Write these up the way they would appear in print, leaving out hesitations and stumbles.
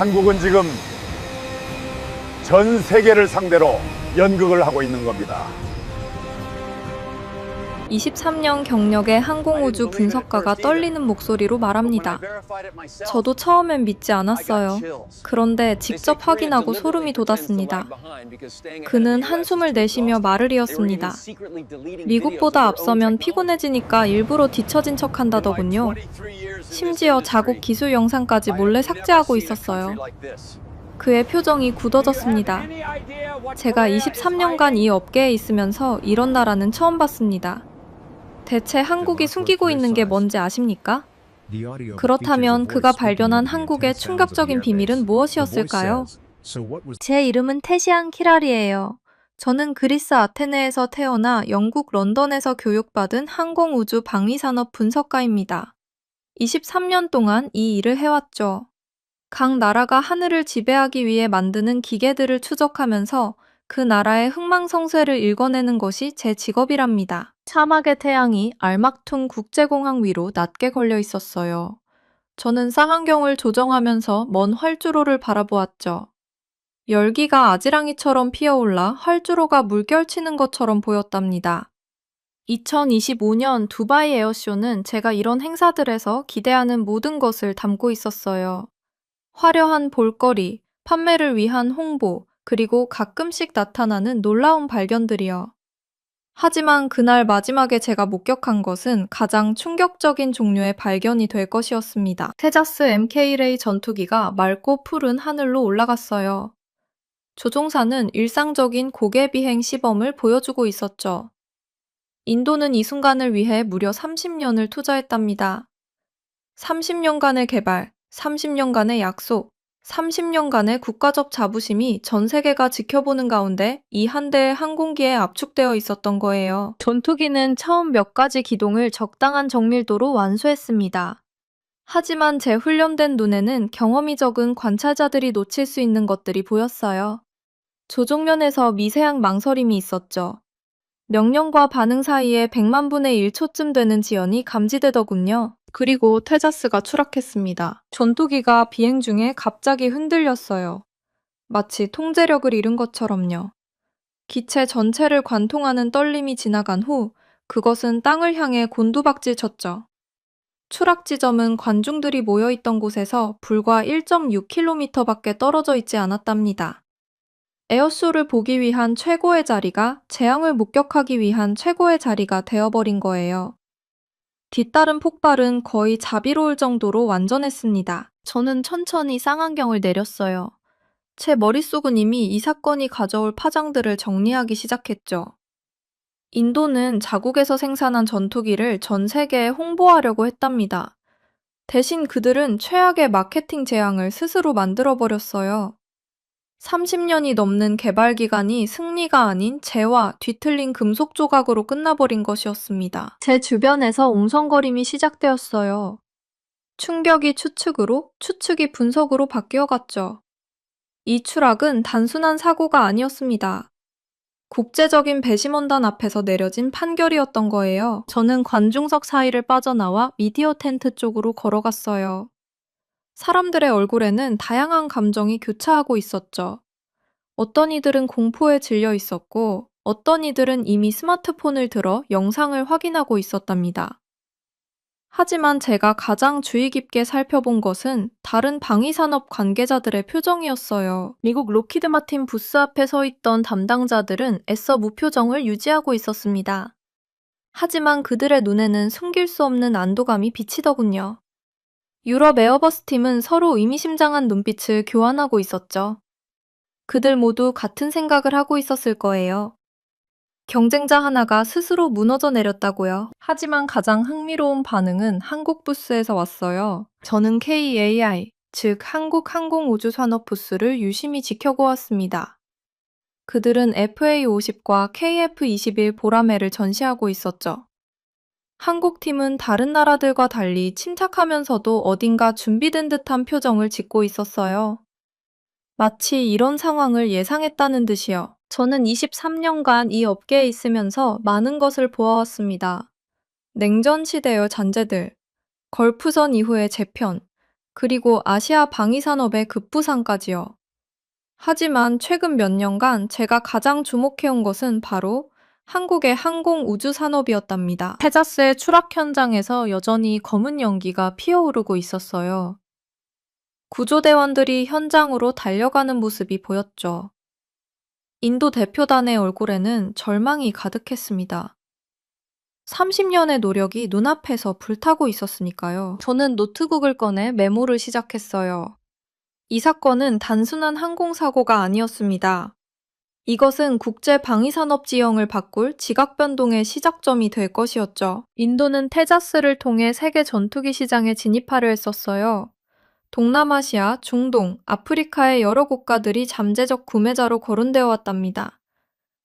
한국은 지금 전 세계를 상대로 연극을 하고 있는 겁니다. 23년 경력의 항공우주 분석가가 떨리는 목소리로 말합니다. 저도 처음엔 믿지 않았어요. 그런데 직접 확인하고 소름이 돋았습니다. 그는 한숨을 내쉬며 말을 이었습니다. 미국보다 앞서면 피곤해지니까 일부러 뒤처진 척한다더군요. 심지어 자국 기술 영상까지 몰래 삭제하고 있었어요. 그의 표정이 굳어졌습니다. 제가 23년간 이 업계에 있으면서 이런 나라는 처음 봤습니다. 대체 한국이 숨기고 있는 게 뭔지 아십니까? 그렇다면 그가 발견한 한국의 충격적인 비밀은 무엇이었을까요? 제 이름은 태시안 키라리예요. 저는 그리스 아테네에서 태어나 영국 런던에서 교육받은 항공우주 방위산업 분석가입니다. 23년 동안 이 일을 해왔죠. 각 나라가 하늘을 지배하기 위해 만드는 기계들을 추적하면서 그 나라의 흥망성쇠를 읽어내는 것이 제 직업이랍니다. 사막의 태양이 알막퉁 국제공항 위로 낮게 걸려 있었어요. 저는 쌍안경을 조정하면서 먼 활주로를 바라보았죠. 열기가 아지랑이처럼 피어올라 활주로가 물결치는 것처럼 보였답니다. 2025년 두바이 에어쇼는 제가 이런 행사들에서 기대하는 모든 것을 담고 있었어요. 화려한 볼거리, 판매를 위한 홍보, 그리고 가끔씩 나타나는 놀라운 발견들이요. 하지만 그날 마지막에 제가 목격한 것은 가장 충격적인 종류의 발견이 될 것이었습니다. 테자스 MK-레이 전투기가 맑고 푸른 하늘로 올라갔어요. 조종사는 일상적인 고개 비행 시범을 보여주고 있었죠. 인도는 이 순간을 위해 무려 30년을 투자했답니다. 30년간의 개발, 30년간의 약속, 30년간의 국가적 자부심이 전 세계가 지켜보는 가운데 이 한 대의 항공기에 압축되어 있었던 거예요. 전투기는 처음 몇 가지 기동을 적당한 정밀도로 완수했습니다. 하지만 제 훈련된 눈에는 경험이 적은 관찰자들이 놓칠 수 있는 것들이 보였어요. 조종면에서 미세한 망설임이 있었죠. 명령과 반응 사이에 100만 분의 1초쯤 되는 지연이 감지되더군요. 그리고 테자스가 추락했습니다. 전투기가 비행 중에 갑자기 흔들렸어요. 마치 통제력을 잃은 것처럼요. 기체 전체를 관통하는 떨림이 지나간 후 그것은 땅을 향해 곤두박질 쳤죠. 추락 지점은 관중들이 모여있던 곳에서 불과 1.6km밖에 떨어져 있지 않았답니다. 에어쇼를 보기 위한 최고의 자리가 재앙을 목격하기 위한 최고의 자리가 되어버린 거예요. 뒤따른 폭발은 거의 자비로울 정도로 완전했습니다. 저는 천천히 쌍안경을 내렸어요. 제 머릿속은 이미 이 사건이 가져올 파장들을 정리하기 시작했죠. 인도는 자국에서 생산한 전투기를 전 세계에 홍보하려고 했답니다. 대신 그들은 최악의 마케팅 재앙을 스스로 만들어버렸어요. 30년이 넘는 개발 기간이 승리가 아닌 재와 뒤틀린 금속 조각으로 끝나버린 것이었습니다. 제 주변에서 웅성거림이 시작되었어요. 충격이 추측으로, 추측이 분석으로 바뀌어갔죠. 이 추락은 단순한 사고가 아니었습니다. 국제적인 배심원단 앞에서 내려진 판결이었던 거예요. 저는 관중석 사이를 빠져나와 미디어 텐트 쪽으로 걸어갔어요. 사람들의 얼굴에는 다양한 감정이 교차하고 있었죠. 어떤 이들은 공포에 질려 있었고, 어떤 이들은 이미 스마트폰을 들어 영상을 확인하고 있었답니다. 하지만 제가 가장 주의 깊게 살펴본 것은 다른 방위산업 관계자들의 표정이었어요. 미국 록히드 마틴 부스 앞에 서 있던 담당자들은 애써 무표정을 유지하고 있었습니다. 하지만 그들의 눈에는 숨길 수 없는 안도감이 비치더군요. 유럽 에어버스 팀은 서로 의미심장한 눈빛을 교환하고 있었죠. 그들 모두 같은 생각을 하고 있었을 거예요. 경쟁자 하나가 스스로 무너져 내렸다고요. 하지만 가장 흥미로운 반응은 한국 부스에서 왔어요. 저는 KAI, 즉 한국항공우주산업 부스를 유심히 지켜보았습니다. 그들은 FA50과 KF21 보라매를 전시하고 있었죠. 한국팀은 다른 나라들과 달리 침착하면서도 어딘가 준비된 듯한 표정을 짓고 있었어요. 마치 이런 상황을 예상했다는 듯이요. 저는 23년간 이 업계에 있으면서 많은 것을 보아왔습니다. 냉전 시대의 잔재들, 걸프전 이후의 재편, 그리고 아시아 방위산업의 급부상까지요. 하지만 최근 몇 년간 제가 가장 주목해온 것은 바로 한국의 항공우주산업이었답니다. 테자스의 추락 현장에서 여전히 검은 연기가 피어오르고 있었어요. 구조대원들이 현장으로 달려가는 모습이 보였죠. 인도 대표단의 얼굴에는 절망이 가득했습니다. 30년의 노력이 눈앞에서 불타고 있었으니까요. 저는 노트북을 꺼내 메모를 시작했어요. 이 사건은 단순한 항공사고가 아니었습니다. 이것은 국제 방위산업 지형을 바꿀 지각 변동의 시작점이 될 것이었죠. 인도는 테자스를 통해 세계 전투기 시장에 진입하려 했었어요. 동남아시아, 중동, 아프리카의 여러 국가들이 잠재적 구매자로 거론되어 왔답니다.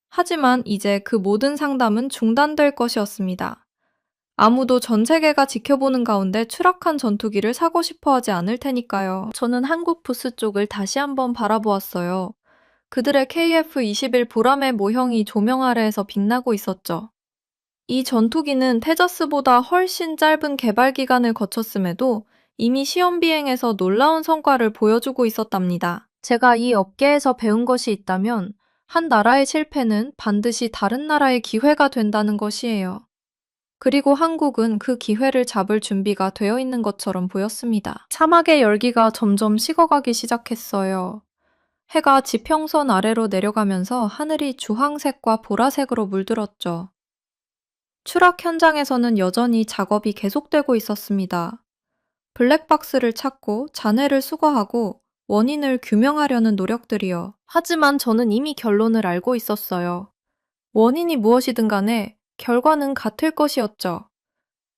하지만 이제 그 모든 상담은 중단될 것이었습니다. 아무도 전 세계가 지켜보는 가운데 추락한 전투기를 사고 싶어 하지 않을 테니까요. 저는 한국 부스 쪽을 다시 한번 바라보았어요. 그들의 KF-21 보람의 모형이 조명 아래에서 빛나고 있었죠. 이 전투기는 테자스보다 훨씬 짧은 개발 기간을 거쳤음에도 이미 시험 비행에서 놀라운 성과를 보여주고 있었답니다. 제가 이 업계에서 배운 것이 있다면 한 나라의 실패는 반드시 다른 나라의 기회가 된다는 것이에요. 그리고 한국은 그 기회를 잡을 준비가 되어 있는 것처럼 보였습니다. 사막의 열기가 점점 식어가기 시작했어요. 해가 지평선 아래로 내려가면서 하늘이 주황색과 보라색으로 물들었죠. 추락 현장에서는 여전히 작업이 계속되고 있었습니다. 블랙박스를 찾고 잔해를 수거하고 원인을 규명하려는 노력들이요. 하지만 저는 이미 결론을 알고 있었어요. 원인이 무엇이든 간에 결과는 같을 것이었죠.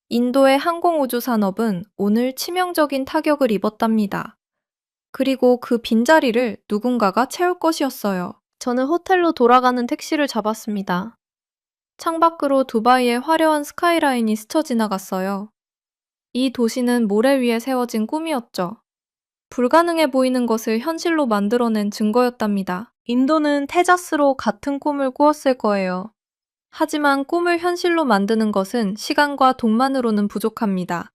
인도의 항공우주 산업은 오늘 치명적인 타격을 입었답니다. 그리고 그 빈자리를 누군가가 채울 것이었어요. 저는 호텔로 돌아가는 택시를 잡았습니다. 창밖으로 두바이의 화려한 스카이라인이 스쳐 지나갔어요. 이 도시는 모래 위에 세워진 꿈이었죠. 불가능해 보이는 것을 현실로 만들어낸 증거였답니다. 인도는 테자스로 같은 꿈을 꾸었을 거예요. 하지만 꿈을 현실로 만드는 것은 시간과 돈만으로는 부족합니다.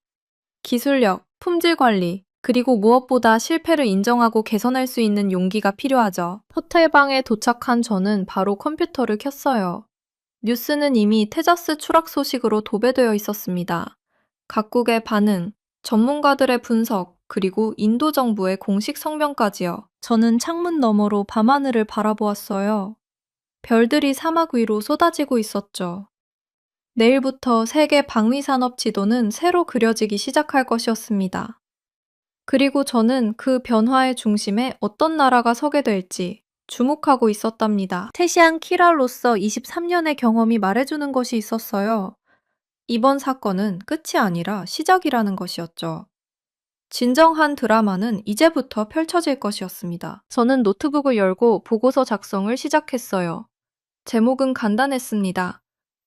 기술력, 품질 관리, 그리고 무엇보다 실패를 인정하고 개선할 수 있는 용기가 필요하죠. 호텔방에 도착한 저는 바로 컴퓨터를 켰어요. 뉴스는 이미 테자스 추락 소식으로 도배되어 있었습니다. 각국의 반응, 전문가들의 분석, 그리고 인도 정부의 공식 성명까지요. 저는 창문 너머로 밤하늘을 바라보았어요. 별들이 사막 위로 쏟아지고 있었죠. 내일부터 세계 방위산업 지도는 새로 그려지기 시작할 것이었습니다. 그리고 저는 그 변화의 중심에 어떤 나라가 서게 될지 주목하고 있었답니다. 태시안 키랄로서 23년의 경험이 말해주는 것이 있었어요. 이번 사건은 끝이 아니라 시작이라는 것이었죠. 진정한 드라마는 이제부터 펼쳐질 것이었습니다. 저는 노트북을 열고 보고서 작성을 시작했어요. 제목은 간단했습니다.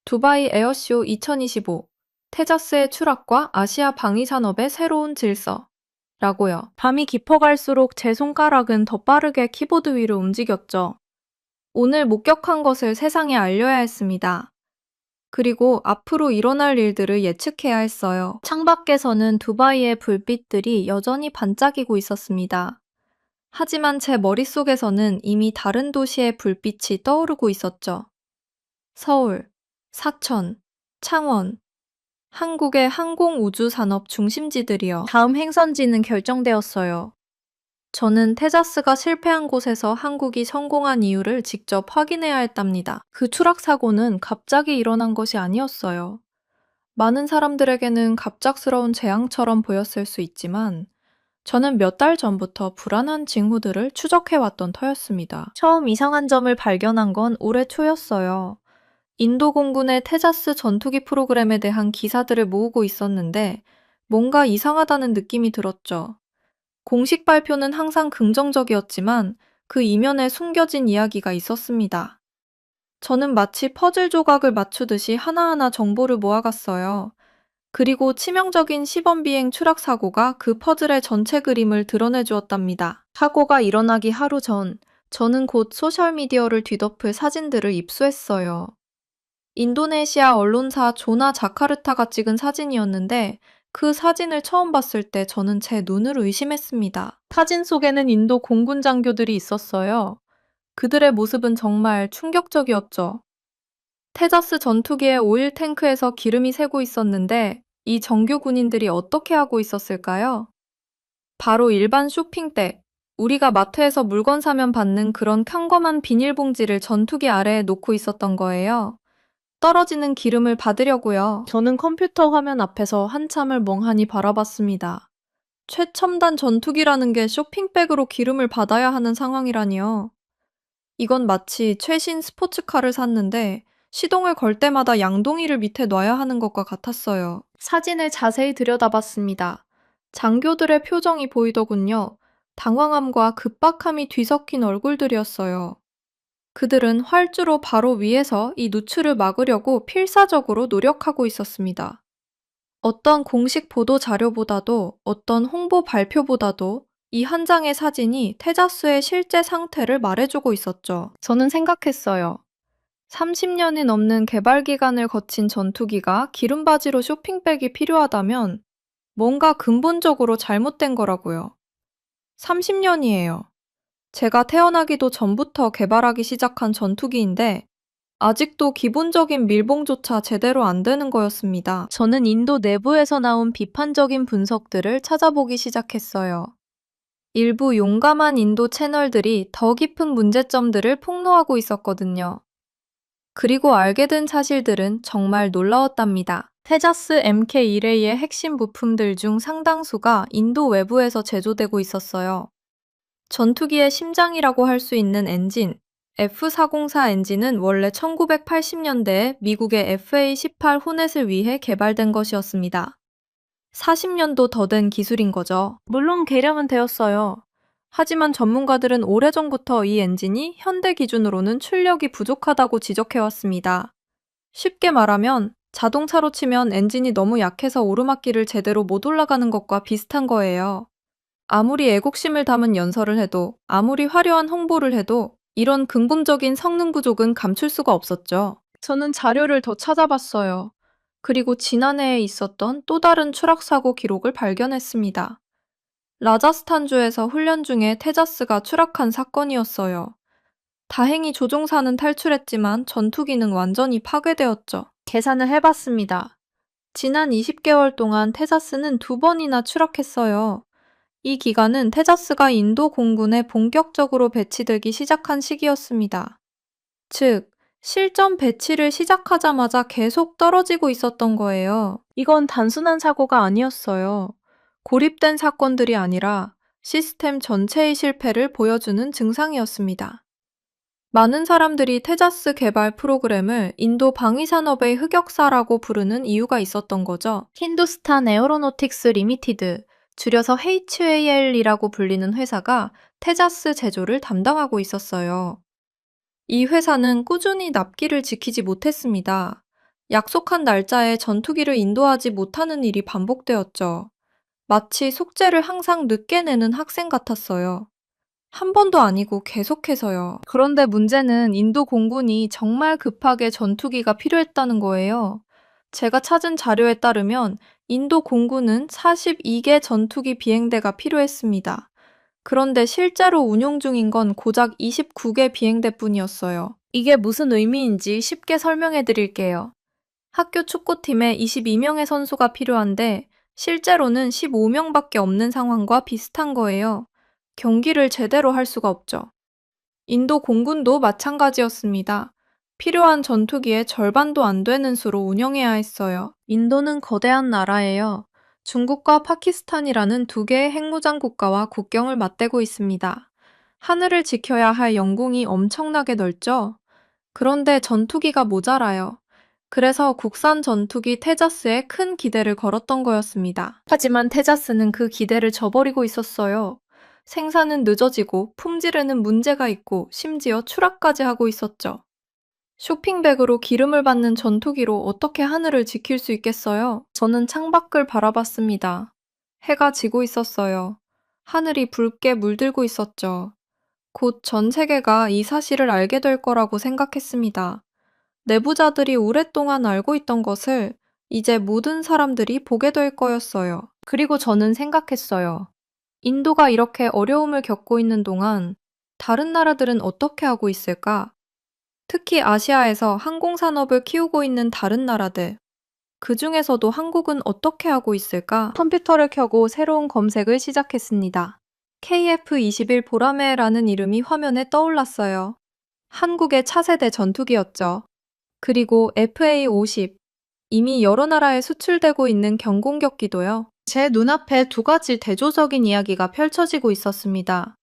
두바이 에어쇼 2025, 테자스의 추락과 아시아 방위산업의 새로운 질서. 라고요. 밤이 깊어갈수록 제 손가락은 더 빠르게 키보드 위를 움직였죠. 오늘 목격한 것을 세상에 알려야 했습니다. 그리고 앞으로 일어날 일들을 예측해야 했어요. 창밖에서는 두바이의 불빛들이 여전히 반짝이고 있었습니다. 하지만 제 머릿속에서는 이미 다른 도시의 불빛이 떠오르고 있었죠. 서울, 사천, 창원, 한국의 항공우주산업 중심지들이요. 다음 행선지는 결정되었어요. 저는 테자스가 실패한 곳에서 한국이 성공한 이유를 직접 확인해야 했답니다. 그 추락 사고는 갑자기 일어난 것이 아니었어요. 많은 사람들에게는 갑작스러운 재앙처럼 보였을 수 있지만 저는 몇 달 전부터 불안한 징후들을 추적해왔던 터였습니다. 처음 이상한 점을 발견한 건 올해 초였어요. 인도 공군의 테자스 전투기 프로그램에 대한 기사들을 모으고 있었는데 뭔가 이상하다는 느낌이 들었죠. 공식 발표는 항상 긍정적이었지만 그 이면에 숨겨진 이야기가 있었습니다. 저는 마치 퍼즐 조각을 맞추듯이 하나하나 정보를 모아갔어요. 그리고 치명적인 시범 비행 추락 사고가 그 퍼즐의 전체 그림을 드러내 주었답니다. 사고가 일어나기 하루 전, 저는 곧 소셜미디어를 뒤덮을 사진들을 입수했어요. 인도네시아 언론사 조나 자카르타가 찍은 사진이었는데 그 사진을 처음 봤을 때 저는 제 눈을 의심했습니다. 사진 속에는 인도 공군 장교들이 있었어요. 그들의 모습은 정말 충격적이었죠. 테자스 전투기의 오일 탱크에서 기름이 새고 있었는데 이 정규 군인들이 어떻게 하고 있었을까요? 바로 일반 쇼핑백, 우리가 마트에서 물건 사면 받는 그런 평범한 비닐봉지를 전투기 아래에 놓고 있었던 거예요. 떨어지는 기름을 받으려고요. 저는 컴퓨터 화면 앞에서 한참을 멍하니 바라봤습니다. 최첨단 전투기라는 게 쇼핑백으로 기름을 받아야 하는 상황이라니요. 이건 마치 최신 스포츠카를 샀는데 시동을 걸 때마다 양동이를 밑에 놔야 하는 것과 같았어요. 사진을 자세히 들여다봤습니다. 장교들의 표정이 보이더군요. 당황함과 급박함이 뒤섞인 얼굴들이었어요. 그들은 활주로 바로 위에서 이 누출을 막으려고 필사적으로 노력하고 있었습니다. 어떤 공식 보도 자료보다도 어떤 홍보 발표보다도 이 한 장의 사진이 테자스의 실제 상태를 말해주고 있었죠. 저는 생각했어요. 30년이 넘는 개발 기간을 거친 전투기가 기름바지로 쇼핑백이 필요하다면 뭔가 근본적으로 잘못된 거라고요. 30년이에요. 제가 태어나기도 전부터 개발하기 시작한 전투기인데 아직도 기본적인 밀봉조차 제대로 안 되는 거였습니다. 저는 인도 내부에서 나온 비판적인 분석들을 찾아보기 시작했어요. 일부 용감한 인도 채널들이 더 깊은 문제점들을 폭로하고 있었거든요. 그리고 알게 된 사실들은 정말 놀라웠답니다. 테자스 MK1A의 핵심 부품들 중 상당수가 인도 외부에서 제조되고 있었어요. 전투기의 심장이라고 할 수 있는 엔진, F404 엔진은 원래 1980년대에 미국의 FA-18 호넷을 위해 개발된 것이었습니다. 40년도 더 된 기술인 거죠. 물론 개량은 되었어요. 하지만 전문가들은 오래전부터 이 엔진이 현대 기준으로는 출력이 부족하다고 지적해왔습니다. 쉽게 말하면 자동차로 치면 엔진이 너무 약해서 오르막길을 제대로 못 올라가는 것과 비슷한 거예요. 아무리 애국심을 담은 연설을 해도, 아무리 화려한 홍보를 해도 이런 근본적인 성능 부족은 감출 수가 없었죠. 저는 자료를 더 찾아봤어요. 그리고 지난해에 있었던 또 다른 추락사고 기록을 발견했습니다. 라자스탄주에서 훈련 중에 테자스가 추락한 사건이었어요. 다행히 조종사는 탈출했지만 전투기는 완전히 파괴되었죠. 계산을 해봤습니다. 지난 20개월 동안 테자스는 2번이나 추락했어요. 이 기간은 테자스가 인도 공군에 본격적으로 배치되기 시작한 시기였습니다. 즉, 실전 배치를 시작하자마자 계속 떨어지고 있었던 거예요. 이건 단순한 사고가 아니었어요. 고립된 사건들이 아니라 시스템 전체의 실패를 보여주는 증상이었습니다. 많은 사람들이 테자스 개발 프로그램을 인도 방위산업의 흑역사라고 부르는 이유가 있었던 거죠. 힌두스탄 에어로노틱스 리미티드, 줄여서 HAL이라고 불리는 회사가 테자스 제조를 담당하고 있었어요. 이 회사는 꾸준히 납기를 지키지 못했습니다. 약속한 날짜에 전투기를 인도하지 못하는 일이 반복되었죠. 마치 숙제를 항상 늦게 내는 학생 같았어요. 한 번도 아니고 계속해서요. 그런데 문제는 인도 공군이 정말 급하게 전투기가 필요했다는 거예요. 제가 찾은 자료에 따르면 인도 공군은 42개 전투기 비행대가 필요했습니다. 그런데 실제로 운용 중인 건 고작 29개 비행대뿐이었어요. 이게 무슨 의미인지 쉽게 설명해 드릴게요. 학교 축구팀에 22명의 선수가 필요한데 실제로는 15명밖에 없는 상황과 비슷한 거예요. 경기를 제대로 할 수가 없죠. 인도 공군도 마찬가지였습니다. 필요한 전투기의 절반도 안 되는 수로 운영해야 했어요. 인도는 거대한 나라예요. 중국과 파키스탄이라는 2개의 핵무장 국가와 국경을 맞대고 있습니다. 하늘을 지켜야 할 영공이 엄청나게 넓죠? 그런데 전투기가 모자라요. 그래서 국산 전투기 테자스에 큰 기대를 걸었던 거였습니다. 하지만 테자스는 그 기대를 저버리고 있었어요. 생산은 늦어지고 품질에는 문제가 있고 심지어 추락까지 하고 있었죠. 쇼핑백으로 기름을 받는 전투기로 어떻게 하늘을 지킬 수 있겠어요? 저는 창밖을 바라봤습니다. 해가 지고 있었어요. 하늘이 붉게 물들고 있었죠. 곧 전 세계가 이 사실을 알게 될 거라고 생각했습니다. 내부자들이 오랫동안 알고 있던 것을 이제 모든 사람들이 보게 될 거였어요. 그리고 저는 생각했어요. 인도가 이렇게 어려움을 겪고 있는 동안 다른 나라들은 어떻게 하고 있을까? 특히 아시아에서 항공산업을 키우고 있는 다른 나라들. 그 중에서도 한국은 어떻게 하고 있을까? 컴퓨터를 켜고 새로운 검색을 시작했습니다. KF-21 보라매라는 이름이 화면에 떠올랐어요. 한국의 차세대 전투기였죠. 그리고 FA-50. 이미 여러 나라에 수출되고 있는 경공격기도요. 제 눈앞에 두 가지 대조적인 이야기가 펼쳐지고 있었습니다.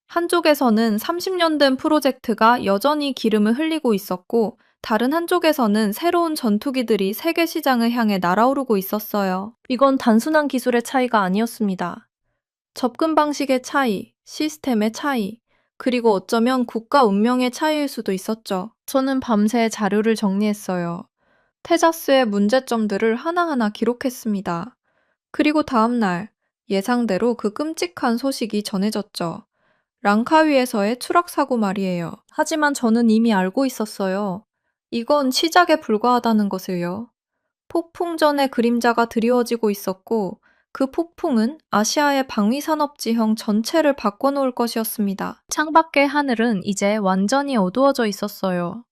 한쪽에서는 30년 된 프로젝트가 여전히 기름을 흘리고 있었고, 다른 한쪽에서는 새로운 전투기들이 세계 시장을 향해 날아오르고 있었어요. 이건 단순한 기술의 차이가 아니었습니다. 접근 방식의 차이, 시스템의 차이, 그리고 어쩌면 국가 운명의 차이일 수도 있었죠. 저는 밤새 자료를 정리했어요. 테자스의 문제점들을 하나하나 기록했습니다. 그리고 다음날, 예상대로 그 끔찍한 소식이 전해졌죠. 랑카위에서의 추락 사고 말이에요. 하지만 저는 이미 알고 있었어요. 이건 시작에 불과하다는 것을요. 폭풍 전의 그림자가 드리워지고 있었고, 그 폭풍은 아시아의 방위산업 지형 전체를 바꿔놓을 것이었습니다. 창밖의 하늘은 이제 완전히 어두워져 있었어요.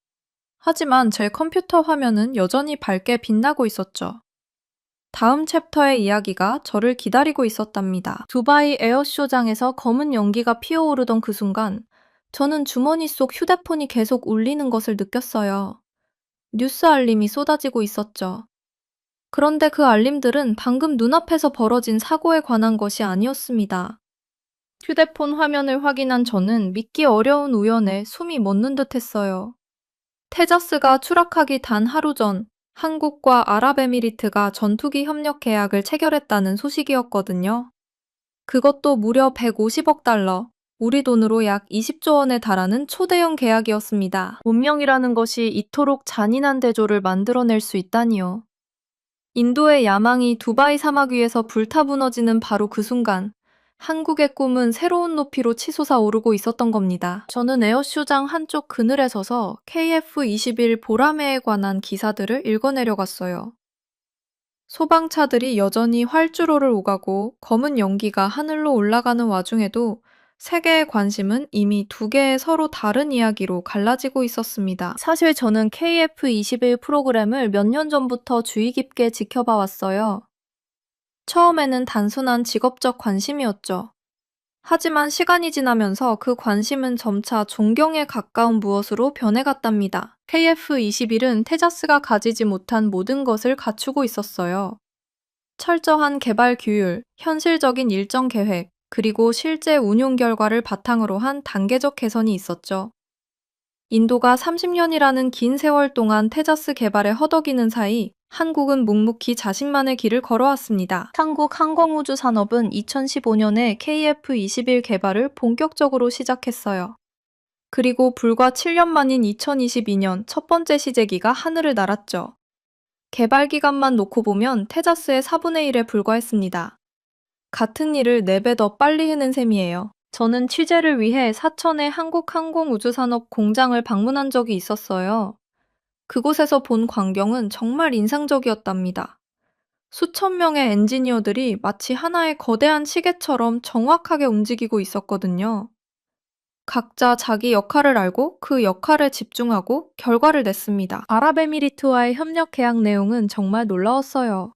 하지만 제 컴퓨터 화면은 여전히 밝게 빛나고 있었죠. 다음 챕터의 이야기가 저를 기다리고 있었답니다. 두바이 에어쇼장에서 검은 연기가 피어오르던 그 순간, 저는 주머니 속 휴대폰이 계속 울리는 것을 느꼈어요. 뉴스 알림이 쏟아지고 있었죠. 그런데 그 알림들은 방금 눈앞에서 벌어진 사고에 관한 것이 아니었습니다. 휴대폰 화면을 확인한 저는 믿기 어려운 우연에 숨이 멎는 듯 했어요. 테자스가 추락하기 단 하루 전, 한국과 아랍에미리트가 전투기 협력 계약을 체결했다는 소식이었거든요. 그것도 무려 150억 달러, 우리 돈으로 약 20조 원에 달하는 초대형 계약이었습니다. 운명이라는 것이 이토록 잔인한 대조를 만들어낼 수 있다니요. 인도의 야망이 두바이 사막 위에서 불타 무너지는 바로 그 순간, 한국의 꿈은 새로운 높이로 치솟아 오르고 있었던 겁니다. 저는 에어쇼장 한쪽 그늘에 서서 KF-21 보라매에 관한 기사들을 읽어내려갔어요. 소방차들이 여전히 활주로를 오가고 검은 연기가 하늘로 올라가는 와중에도 세계의 관심은 이미 두 개의 서로 다른 이야기로 갈라지고 있었습니다. 사실 저는 KF-21 프로그램을 몇 년 전부터 주의 깊게 지켜봐 왔어요. 처음에는 단순한 직업적 관심이었죠. 하지만 시간이 지나면서 그 관심은 점차 존경에 가까운 무엇으로 변해갔답니다. KF-21은 테자스가 가지지 못한 모든 것을 갖추고 있었어요. 철저한 개발 규율, 현실적인 일정 계획, 그리고 실제 운용 결과를 바탕으로 한 단계적 개선이 있었죠. 인도가 30년이라는 긴 세월 동안 테자스 개발에 허덕이는 사이 한국은 묵묵히 자신만의 길을 걸어왔습니다. 한국 항공우주 산업은 2015년에 KF-21 개발을 본격적으로 시작했어요. 그리고 불과 7년 만인 2022년 첫 번째 시제기가 하늘을 날았죠. 개발 기간만 놓고 보면 테자스의 4분의 1에 불과했습니다. 같은 일을 4배 더 빨리 해낸 셈이에요. 저는 취재를 위해 사천의 한국항공우주산업 공장을 방문한 적이 있었어요. 그곳에서 본 광경은 정말 인상적이었답니다. 수천 명의 엔지니어들이 마치 하나의 거대한 시계처럼 정확하게 움직이고 있었거든요. 각자 자기 역할을 알고 그 역할에 집중하고 결과를 냈습니다. 아랍에미리트와의 협력 계약 내용은 정말 놀라웠어요.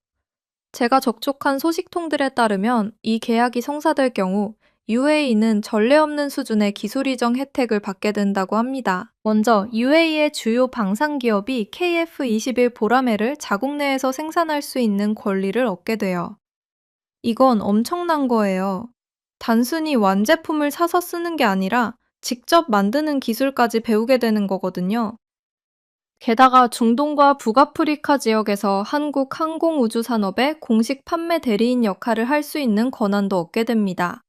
제가 접촉한 소식통들에 따르면 이 계약이 성사될 경우 UAE는 전례 없는 수준의 기술 이전 혜택을 받게 된다고 합니다. 먼저 UAE의 주요 방산 기업이 KF-21 보라매를 자국 내에서 생산할 수 있는 권리를 얻게 돼요. 이건 엄청난 거예요. 단순히 완제품을 사서 쓰는 게 아니라 직접 만드는 기술까지 배우게 되는 거거든요. 게다가 중동과 북아프리카 지역에서 한국 항공우주 산업의 공식 판매 대리인 역할을 할 수 있는 권한도 얻게 됩니다.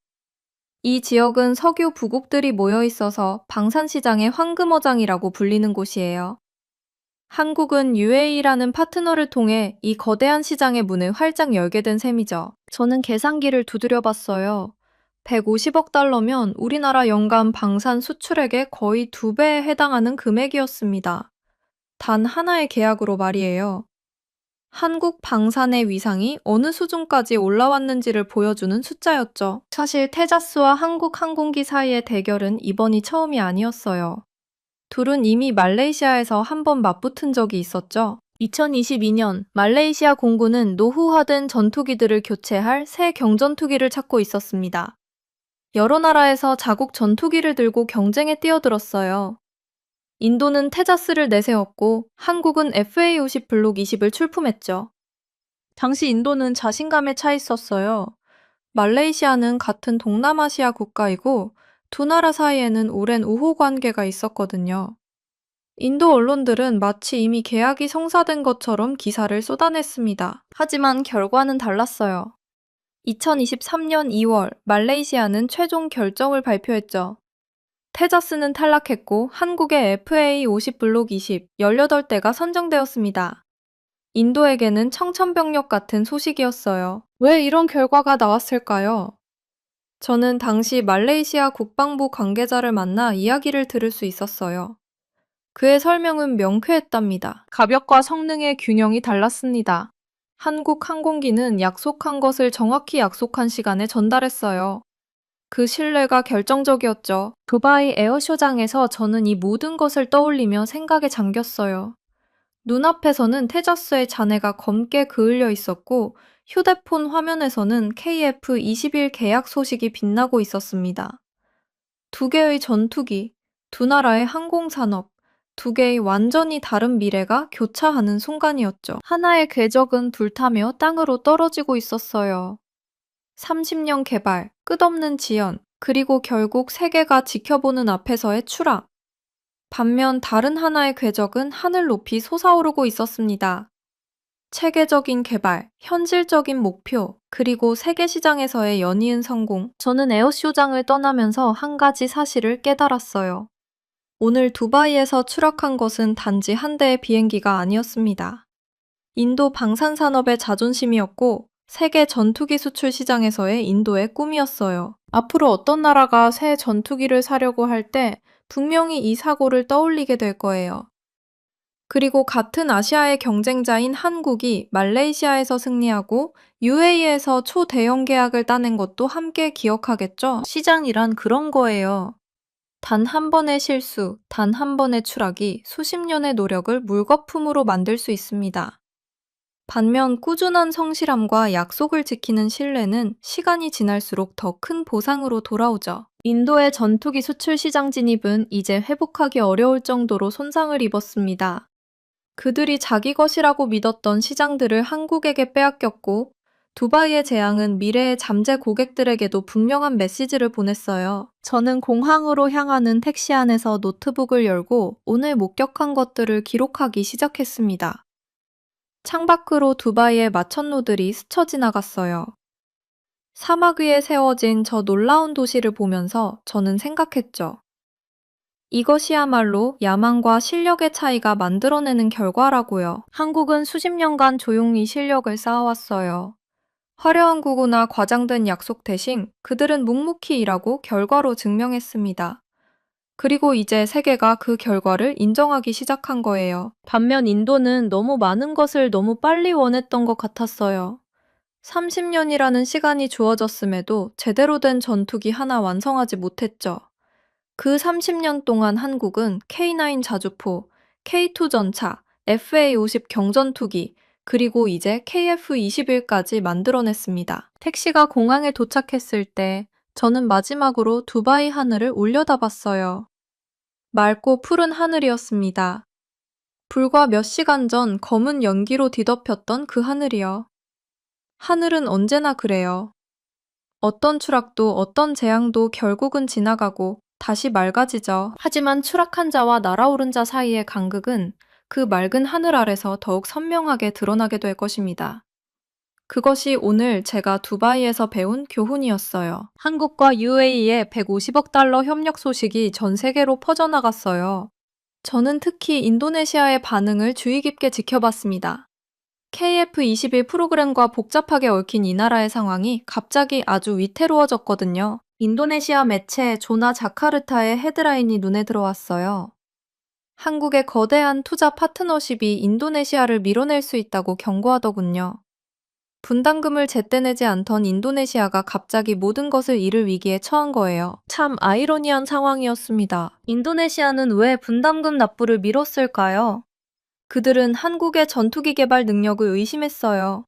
이 지역은 석유 부국들이 모여 있어서 방산시장의 황금어장이라고 불리는 곳이에요. 한국은 UAE라는 파트너를 통해 이 거대한 시장의 문을 활짝 열게 된 셈이죠. 저는 계산기를 두드려 봤어요. 150억 달러면 우리나라 연간 방산 수출액의 거의 2배에 해당하는 금액이었습니다. 단 하나의 계약으로 말이에요. 한국 방산의 위상이 어느 수준까지 올라왔는지를 보여주는 숫자였죠. 사실 테자스와 한국 항공기 사이의 대결은 이번이 처음이 아니었어요. 둘은 이미 말레이시아에서 한번 맞붙은 적이 있었죠. 2022년 말레이시아 공군은 노후화된 전투기들을 교체할 새 경전투기를 찾고 있었습니다. 여러 나라에서 자국 전투기를 들고 경쟁에 뛰어들었어요. 인도는 테자스를 내세웠고 한국은 FA-50 블록 20을 출품했죠. 당시 인도는 자신감에 차 있었어요. 말레이시아는 같은 동남아시아 국가이고 두 나라 사이에는 오랜 우호 관계가 있었거든요. 인도 언론들은 마치 이미 계약이 성사된 것처럼 기사를 쏟아냈습니다. 하지만 결과는 달랐어요. 2023년 2월 말레이시아는 최종 결정을 발표했죠. 테자스는 탈락했고 한국의 FA-50 블록 20, 18대가 선정되었습니다. 인도에게는 청천벽력 같은 소식이었어요. 왜 이런 결과가 나왔을까요? 저는 당시 말레이시아 국방부 관계자를 만나 이야기를 들을 수 있었어요. 그의 설명은 명쾌했답니다. 가격과 성능의 균형이 달랐습니다. 한국 항공기는 약속한 것을 정확히 약속한 시간에 전달했어요. 그 신뢰가 결정적이었죠. 두바이 에어쇼장에서 저는 이 모든 것을 떠올리며 생각에 잠겼어요. 눈앞에서는 테자스의 잔해가 검게 그을려 있었고 휴대폰 화면에서는 KF-21 계약 소식이 빛나고 있었습니다. 두 개의 전투기, 두 나라의 항공산업, 두 개의 완전히 다른 미래가 교차하는 순간이었죠. 하나의 궤적은 불타며 땅으로 떨어지고 있었어요. 30년 개발, 끝없는 지연, 그리고 결국 세계가 지켜보는 앞에서의 추락. 반면 다른 하나의 궤적은 하늘 높이 솟아오르고 있었습니다. 체계적인 개발, 현실적인 목표, 그리고 세계 시장에서의 연이은 성공. 저는 에어쇼장을 떠나면서 한 가지 사실을 깨달았어요. 오늘 두바이에서 추락한 것은 단지 한 대의 비행기가 아니었습니다. 인도 방산산업의 자존심이었고 세계 전투기 수출 시장에서의 인도의 꿈이었어요. 앞으로 어떤 나라가 새 전투기를 사려고 할 때 분명히 이 사고를 떠올리게 될 거예요. 그리고 같은 아시아의 경쟁자인 한국이 말레이시아에서 승리하고 UAE에서 초대형 계약을 따낸 것도 함께 기억하겠죠? 시장이란 그런 거예요. 단 한 번의 실수, 단 한 번의 추락이 수십 년의 노력을 물거품으로 만들 수 있습니다. 반면 꾸준한 성실함과 약속을 지키는 신뢰는 시간이 지날수록 더 큰 보상으로 돌아오죠. 인도의 전투기 수출 시장 진입은 이제 회복하기 어려울 정도로 손상을 입었습니다. 그들이 자기 것이라고 믿었던 시장들을 한국에게 빼앗겼고 두바이의 재앙은 미래의 잠재 고객들에게도 분명한 메시지를 보냈어요. 저는 공항으로 향하는 택시 안에서 노트북을 열고 오늘 목격한 것들을 기록하기 시작했습니다. 창밖으로 두바이의 마천루들이 스쳐 지나갔어요. 사막 위에 세워진 저 놀라운 도시를 보면서 저는 생각했죠. 이것이야말로 야망과 실력의 차이가 만들어내는 결과라고요. 한국은 수십 년간 조용히 실력을 쌓아왔어요. 화려한 구구나 과장된 약속 대신 그들은 묵묵히 일하고 결과로 증명했습니다. 그리고 이제 세계가 그 결과를 인정하기 시작한 거예요. 반면 인도는 너무 많은 것을 너무 빨리 원했던 것 같았어요. 30년이라는 시간이 주어졌음에도 제대로 된 전투기 하나 완성하지 못했죠. 그 30년 동안 한국은 K9 자주포, K2 전차, FA-50 경전투기, 그리고 이제 KF-21까지 만들어냈습니다. 택시가 공항에 도착했을 때 저는 마지막으로 두바이 하늘을 올려다봤어요. 맑고 푸른 하늘이었습니다. 불과 몇 시간 전 검은 연기로 뒤덮였던 그 하늘이요. 하늘은 언제나 그래요. 어떤 추락도 어떤 재앙도 결국은 지나가고 다시 맑아지죠. 하지만 추락한 자와 날아오른 자 사이의 간극은 그 맑은 하늘 아래서 더욱 선명하게 드러나게 될 것입니다. 그것이 오늘 제가 두바이에서 배운 교훈이었어요. 한국과 UAE의 150억 달러 협력 소식이 전 세계로 퍼져나갔어요. 저는 특히 인도네시아의 반응을 주의 깊게 지켜봤습니다. KF-21 프로그램과 복잡하게 얽힌 이 나라의 상황이 갑자기 아주 위태로워졌거든요. 인도네시아 매체 조나 자카르타의 헤드라인이 눈에 들어왔어요. 한국의 거대한 투자 파트너십이 인도네시아를 밀어낼 수 있다고 경고하더군요. 분담금을 제때 내지 않던 인도네시아가 갑자기 모든 것을 잃을 위기에 처한 거예요. 참 아이러니한 상황이었습니다. 인도네시아는 왜 분담금 납부를 미뤘을까요? 그들은 한국의 전투기 개발 능력을 의심했어요.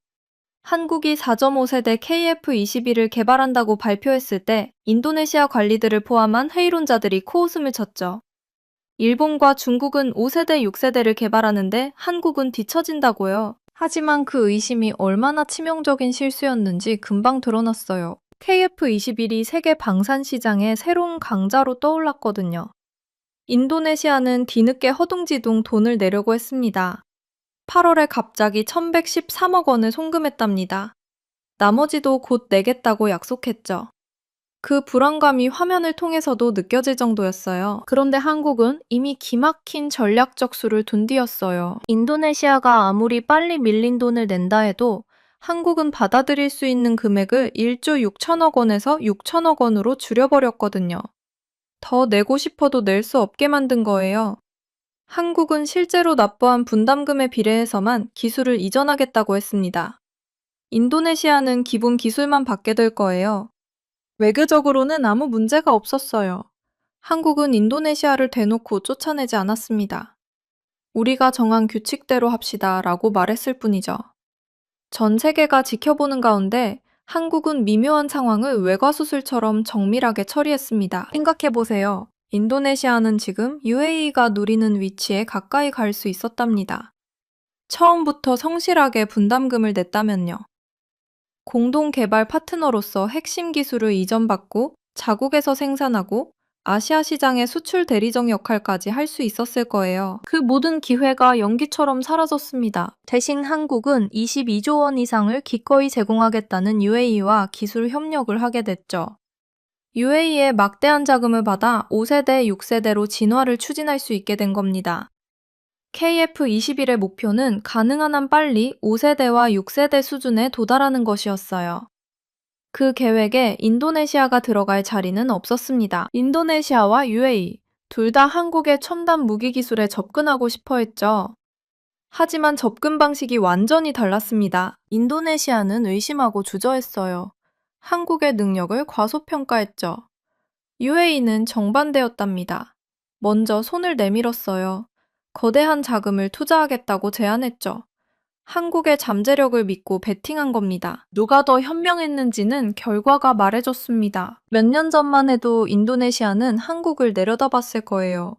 한국이 4.5세대 KF-21을 개발한다고 발표했을 때 인도네시아 관리들을 포함한 회의론자들이 코웃음을 쳤죠. 일본과 중국은 5세대, 6세대를 개발하는데 한국은 뒤처진다고요. 하지만 그 의심이 얼마나 치명적인 실수였는지 금방 드러났어요. KF-21이 세계 방산 시장의 새로운 강자로 떠올랐거든요. 인도네시아는 뒤늦게 허둥지둥 돈을 내려고 했습니다. 8월에 갑자기 1113억 원을 송금했답니다. 나머지도 곧 내겠다고 약속했죠. 그 불안감이 화면을 통해서도 느껴질 정도였어요. 그런데 한국은 이미 기막힌 전략적 수를 둔 뒤였어요. 인도네시아가 아무리 빨리 밀린 돈을 낸다 해도 한국은 받아들일 수 있는 금액을 1조 6천억 원에서 6천억 원으로 줄여버렸거든요. 더 내고 싶어도 낼 수 없게 만든 거예요. 한국은 실제로 납부한 분담금에 비례해서만 기술을 이전하겠다고 했습니다. 인도네시아는 기본 기술만 받게 될 거예요. 외교적으로는 아무 문제가 없었어요. 한국은 인도네시아를 대놓고 쫓아내지 않았습니다. 우리가 정한 규칙대로 합시다 라고 말했을 뿐이죠. 전 세계가 지켜보는 가운데 한국은 미묘한 상황을 외과수술처럼 정밀하게 처리했습니다. 생각해보세요. 인도네시아는 지금 UAE가 누리는 위치에 가까이 갈 수 있었답니다. 처음부터 성실하게 분담금을 냈다면요. 공동 개발 파트너로서 핵심 기술을 이전받고 자국에서 생산하고 아시아 시장의 수출 대리점 역할까지 할 수 있었을 거예요. 그 모든 기회가 연기처럼 사라졌습니다. 대신 한국은 22조 원 이상을 기꺼이 제공하겠다는 UAE와 기술 협력을 하게 됐죠. UAE의 막대한 자금을 받아 5세대, 6세대로 진화를 추진할 수 있게 된 겁니다. KF-21의 목표는 가능한 한 빨리 5세대와 6세대 수준에 도달하는 것이었어요. 그 계획에 인도네시아가 들어갈 자리는 없었습니다. 인도네시아와 UAE, 둘 다 한국의 첨단 무기 기술에 접근하고 싶어 했죠. 하지만 접근 방식이 완전히 달랐습니다. 인도네시아는 의심하고 주저했어요. 한국의 능력을 과소평가했죠. UAE는 정반대였답니다. 먼저 손을 내밀었어요. 거대한 자금을 투자하겠다고 제안했죠. 한국의 잠재력을 믿고 베팅한 겁니다. 누가 더 현명했는지는 결과가 말해줬습니다. 몇 년 전만 해도 인도네시아는 한국을 내려다봤을 거예요.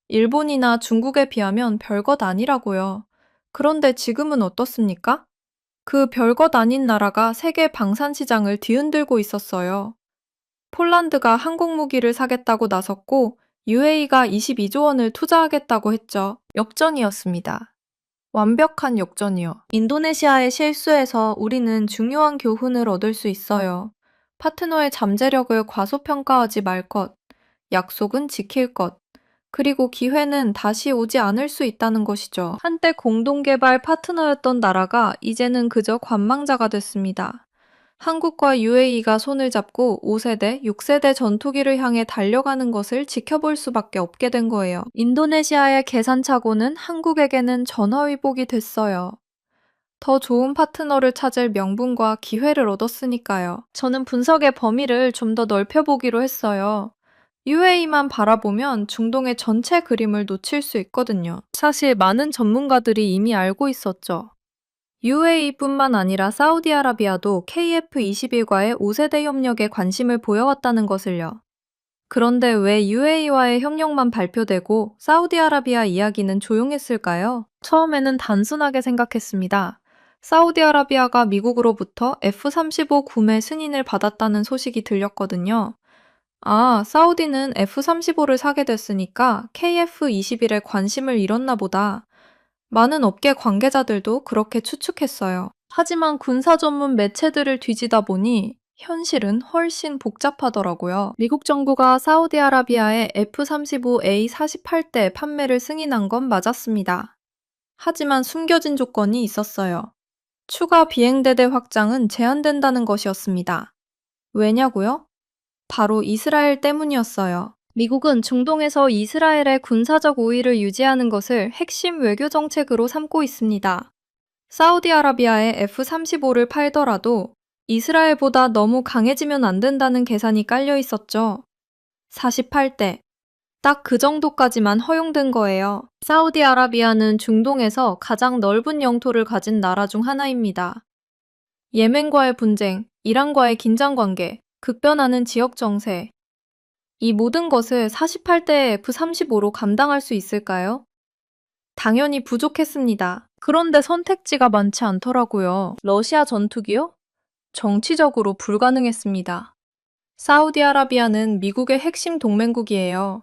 일본이나 중국에 비하면 별것 아니라고요. 그런데 지금은 어떻습니까? 그 별것 아닌 나라가 세계 방산 시장을 뒤흔들고 있었어요. 폴란드가 한국 무기를 사겠다고 나섰고 UAE가 22조 원을 투자하겠다고 했죠. 역전이었습니다. 완벽한 역전이요. 인도네시아의 실수에서 우리는 중요한 교훈을 얻을 수 있어요. 파트너의 잠재력을 과소평가하지 말 것, 약속은 지킬 것, 그리고 기회는 다시 오지 않을 수 있다는 것이죠. 한때 공동개발 파트너였던 나라가 이제는 그저 관망자가 됐습니다. 한국과 UAE가 손을 잡고 5세대, 6세대 전투기를 향해 달려가는 것을 지켜볼 수밖에 없게 된 거예요. 인도네시아의 계산착오는 한국에게는 전화위복이 됐어요. 더 좋은 파트너를 찾을 명분과 기회를 얻었으니까요. 저는 분석의 범위를 좀 더 넓혀보기로 했어요. UAE만 바라보면 중동의 전체 그림을 놓칠 수 있거든요. 사실 많은 전문가들이 이미 알고 있었죠. UAE뿐만 아니라 사우디아라비아도 KF-21과의 5세대 협력에 관심을 보여왔다는 것을요. 그런데 왜 UAE와의 협력만 발표되고 사우디아라비아 이야기는 조용했을까요? 처음에는 단순하게 생각했습니다. 사우디아라비아가 미국으로부터 F-35 구매 승인을 받았다는 소식이 들렸거든요. 아, 사우디는 F-35를 사게 됐으니까 KF-21에 관심을 잃었나 보다. 많은 업계 관계자들도 그렇게 추측했어요. 하지만 군사 전문 매체들을 뒤지다 보니 현실은 훨씬 복잡하더라고요. 미국 정부가 사우디아라비아에 F-35A 48대 판매를 승인한 건 맞았습니다. 하지만 숨겨진 조건이 있었어요. 추가 비행대대 확장은 제한된다는 것이었습니다. 왜냐고요? 바로 이스라엘 때문이었어요. 미국은 중동에서 이스라엘의 군사적 우위를 유지하는 것을 핵심 외교 정책으로 삼고 있습니다. 사우디아라비아에 F-35를 팔더라도 이스라엘보다 너무 강해지면 안 된다는 계산이 깔려 있었죠. 48대. 딱 그 정도까지만 허용된 거예요. 사우디아라비아는 중동에서 가장 넓은 영토를 가진 나라 중 하나입니다. 예멘과의 분쟁, 이란과의 긴장 관계, 급변하는 지역 정세. 이 모든 것을 48대의 F-35로 감당할 수 있을까요? 당연히 부족했습니다. 그런데 선택지가 많지 않더라고요. 러시아 전투기요? 정치적으로 불가능했습니다. 사우디아라비아는 미국의 핵심 동맹국이에요.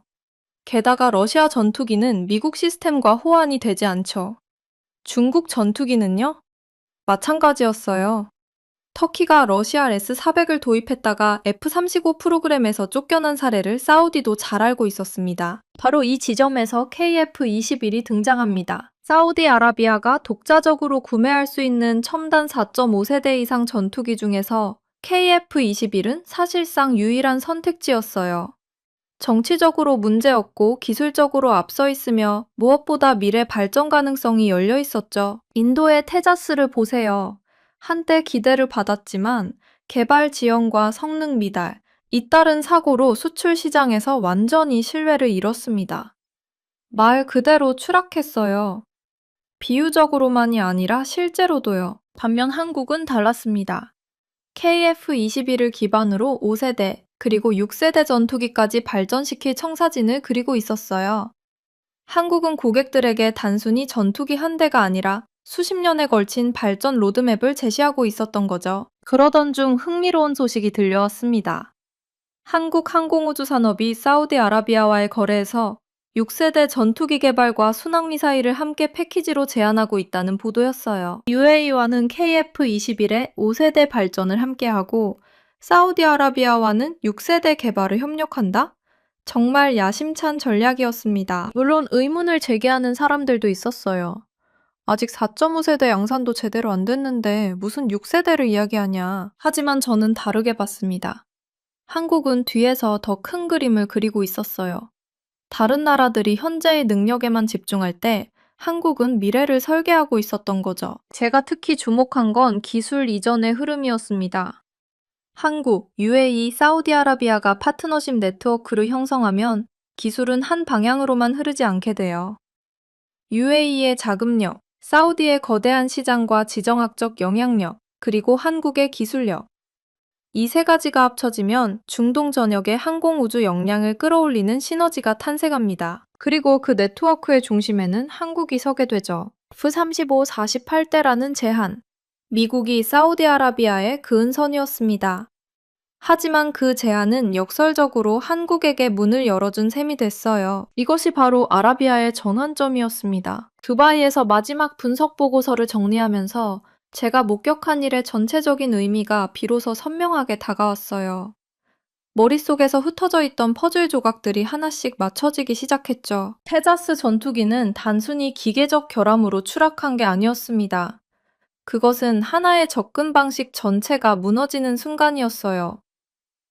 게다가 러시아 전투기는 미국 시스템과 호환이 되지 않죠. 중국 전투기는요? 마찬가지였어요. 터키가 러시아 S-400을 도입했다가 F-35 프로그램에서 쫓겨난 사례를 사우디도 잘 알고 있었습니다. 바로 이 지점에서 KF-21이 등장합니다. 사우디아라비아가 독자적으로 구매할 수 있는 첨단 4.5세대 이상 전투기 중에서 KF-21은 사실상 유일한 선택지였어요. 정치적으로 문제없고 기술적으로 앞서 있으며 무엇보다 미래 발전 가능성이 열려 있었죠. 인도의 테자스를 보세요. 한때 기대를 받았지만 개발 지연과 성능 미달, 잇따른 사고로 수출 시장에서 완전히 신뢰를 잃었습니다. 말 그대로 추락했어요. 비유적으로만이 아니라 실제로도요. 반면 한국은 달랐습니다. KF-21을 기반으로 5세대, 그리고 6세대 전투기까지 발전시킬 청사진을 그리고 있었어요. 한국은 고객들에게 단순히 전투기 한 대가 아니라 수십 년에 걸친 발전 로드맵을 제시하고 있었던 거죠. 그러던 중 흥미로운 소식이 들려왔습니다. 한국 항공우주 산업이 사우디아라비아와의 거래에서 6세대 전투기 개발과 순항미사일을 함께 패키지로 제안하고 있다는 보도였어요. UAE와는 KF-21의 5세대 발전을 함께하고 사우디아라비아와는 6세대 개발을 협력한다? 정말 야심찬 전략이었습니다. 물론 의문을 제기하는 사람들도 있었어요. 아직 4.5세대 양산도 제대로 안 됐는데 무슨 6세대를 이야기하냐. 하지만 저는 다르게 봤습니다. 한국은 뒤에서 더 큰 그림을 그리고 있었어요. 다른 나라들이 현재의 능력에만 집중할 때 한국은 미래를 설계하고 있었던 거죠. 제가 특히 주목한 건 기술 이전의 흐름이었습니다. 한국, UAE, 사우디아라비아가 파트너십 네트워크를 형성하면 기술은 한 방향으로만 흐르지 않게 돼요. UAE의 자금력, 사우디의 거대한 시장과 지정학적 영향력, 그리고 한국의 기술력. 이 세 가지가 합쳐지면 중동 전역의 항공우주 역량을 끌어올리는 시너지가 탄생합니다. 그리고 그 네트워크의 중심에는 한국이 서게 되죠. F-35 48대라는 제한. 미국이 사우디아라비아의 그은선이었습니다. 하지만 그 제안은 역설적으로 한국에게 문을 열어준 셈이 됐어요. 이것이 바로 아라비아의 전환점이었습니다. 두바이에서 마지막 분석 보고서를 정리하면서 제가 목격한 일의 전체적인 의미가 비로소 선명하게 다가왔어요. 머릿속에서 흩어져 있던 퍼즐 조각들이 하나씩 맞춰지기 시작했죠. 테자스 전투기는 단순히 기계적 결함으로 추락한 게 아니었습니다. 그것은 하나의 접근 방식 전체가 무너지는 순간이었어요.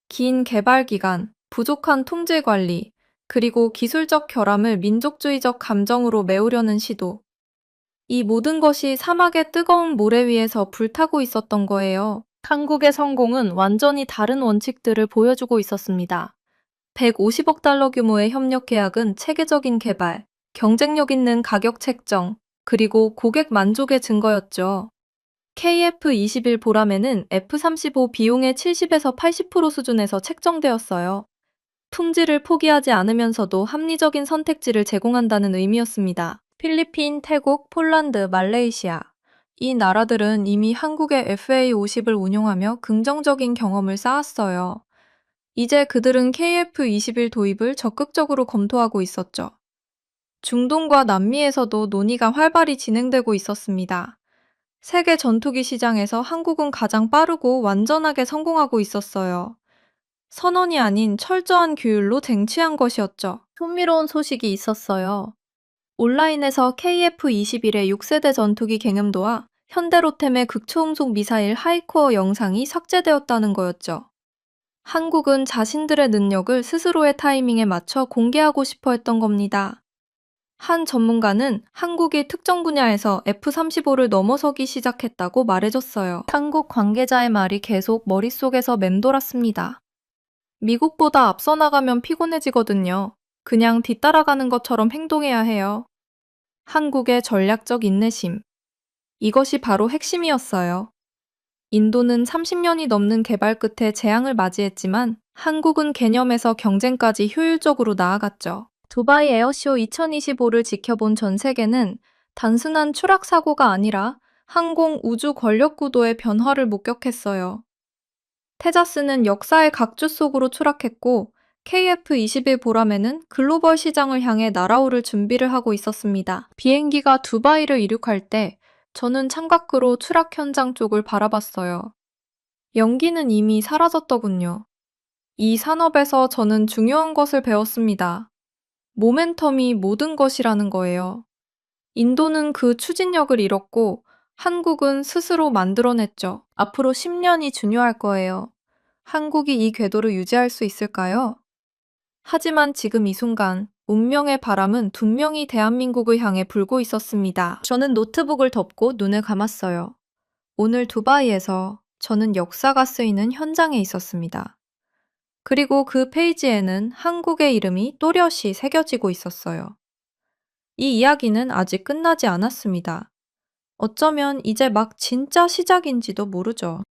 긴 개발 기간, 부족한 통제 관리, 그리고 기술적 결함을 민족주의적 감정으로 메우려는 시도. 이 모든 것이 사막의 뜨거운 모래 위에서 불타고 있었던 거예요. 한국의 성공은 완전히 다른 원칙들을 보여주고 있었습니다. 150억 달러 규모의 협력 계약은 체계적인 개발, 경쟁력 있는 가격 책정, 그리고 고객 만족의 증거였죠. KF-21 보람에는 F-35 비용의 70에서 80% 수준에서 책정되었어요. 품질을 포기하지 않으면서도 합리적인 선택지를 제공한다는 의미였습니다. 필리핀, 태국, 폴란드, 말레이시아. 이 나라들은 이미 한국의 FA-50을 운용하며 긍정적인 경험을 쌓았어요. 이제 그들은 KF-21 도입을 적극적으로 검토하고 있었죠. 중동과 남미에서도 논의가 활발히 진행되고 있었습니다. 세계 전투기 시장에서 한국은 가장 빠르고 완전하게 성공하고 있었어요. 선언이 아닌 철저한 규율로 쟁취한 것이었죠. 흥미로운 소식이 있었어요. 온라인에서 KF-21의 6세대 전투기 갱음도와 현대로템의 극초음속 미사일 하이코어 영상이 삭제되었다는 거였죠. 한국은 자신들의 능력을 스스로의 타이밍에 맞춰 공개하고 싶어 했던 겁니다. 한 전문가는 한국이 특정 분야에서 F-35를 넘어서기 시작했다고 말해줬어요. 한국 관계자의 말이 계속 머릿속에서 맴돌았습니다. 미국보다 앞서 나가면 피곤해지거든요. 그냥 뒤따라가는 것처럼 행동해야 해요. 한국의 전략적 인내심. 이것이 바로 핵심이었어요. 인도는 30년이 넘는 개발 끝에 재앙을 맞이했지만 한국은 개념에서 경쟁까지 효율적으로 나아갔죠. 두바이 에어쇼 2025를 지켜본 전 세계는 단순한 추락 사고가 아니라 항공 우주 권력 구도의 변화를 목격했어요. 테자스는 역사의 각주 속으로 추락했고 KF-21 보람에는 글로벌 시장을 향해 날아오를 준비를 하고 있었습니다. 비행기가 두바이를 이륙할 때 저는 창밖으로 추락 현장 쪽을 바라봤어요. 연기는 이미 사라졌더군요. 이 산업에서 저는 중요한 것을 배웠습니다. 모멘텀이 모든 것이라는 거예요. 인도는 그 추진력을 잃었고 한국은 스스로 만들어냈죠. 앞으로 10년이 중요할 거예요. 한국이 이 궤도를 유지할 수 있을까요? 하지만 지금 이 순간 운명의 바람은 분명히 대한민국을 향해 불고 있었습니다. 저는 노트북을 덮고 눈을 감았어요. 오늘 두바이에서 저는 역사가 쓰이는 현장에 있었습니다. 그리고 그 페이지에는 한국의 이름이 또렷이 새겨지고 있었어요. 이 이야기는 아직 끝나지 않았습니다. 어쩌면 이제 막 진짜 시작인지도 모르죠.